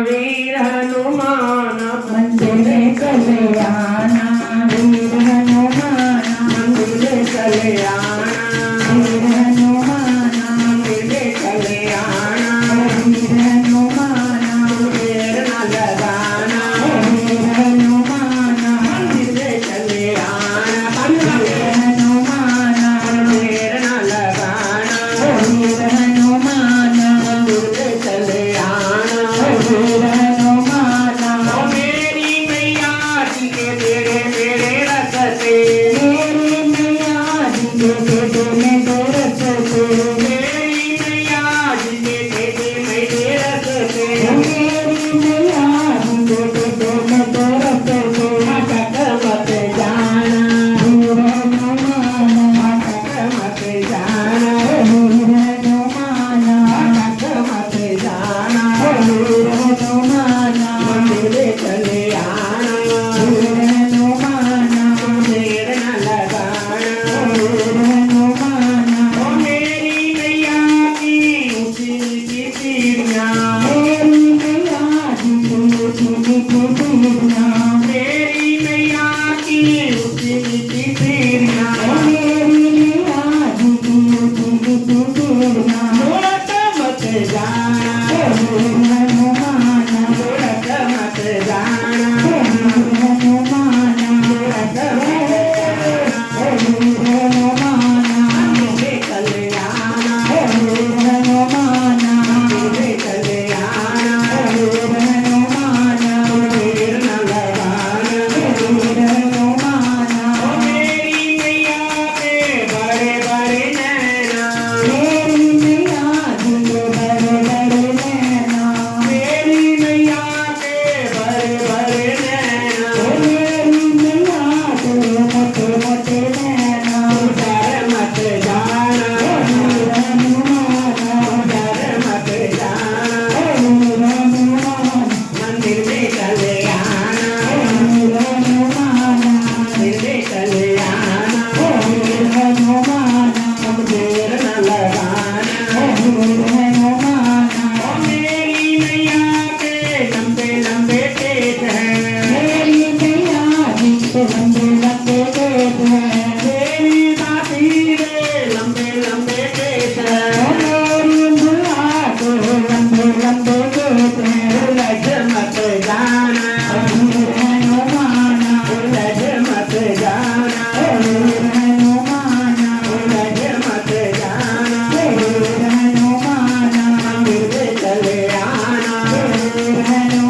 वीर हनुमान मंदिर में चले आना वीर हनुमान मंदिर में चले आना वीर हनुमान मंदिर में चले आना वीर हनुमान देर न लगाना वीर हनुमान मंदिर में चले आना वीर हनुमान देर न लगाना वीर हनुमान मंदिर में चले आना वीर हनुमान मेरी मैया जी के तेरे मेरे रखते मेरी मैया जी के बेटे में दरस से मेरी मैया जी के तेरे मेरे रखते मेरी मैया जी के बेटे में दरस से अटक मत जाना वीर हनुमान अटक मत जाना वीर हनुमान अटक मत जाना वीर हनुमान मंदिर में चले आना वीर हनुमान देर न लगाना वीर हनुमान ओ मेरी मैया की ऊंची नीची सीढ़ियां मेरी मैया जी की मीठी मीठी सीढ़ियाँ मेरी मैया की ऊंची नीची सीढ़ियां मेरी मैया जी की मीठी मीठी सीढ़ियाँ मुड़क मत जाना वीर हनुमान मुड़क मत जाना वीर हनुमान मुड़क मत जाना वीर हनुमान मंदिर चले आना वीर हनुमान मंदिर चले आना वीर हनुमान देर न लगाना वीर हनुमान ओ मेरी मैया के बड़े बड़े नैना मेरी मैया जी के बड़े बड़े नैना मेरी मैया के बड़े बड़े नैना मेरी मैया के मोटे मोटे नैना डर मत जाना वीर हनुमान डर मत जाना वीर हनुमान मंदिर में चले आना वीर हनुमान मंदिर में चले आना वीर हनुमान देर न लगाना वीर हनुमान ओ मेरी मैया के लंबे लंबे पेट हैं मेरी मैया जी के लंबे लंबे पेट हैं मेरी दादी रे लंबे लंबे पेट हैं मेरी मैया के लंबे लंबे पेट हैं उलझ मत जाना वीर हनुमान उलझ मत जाना वीर हनुमान उलझ मत जाना वीर हनुमान मंदिर में चले आना वीर हनुमान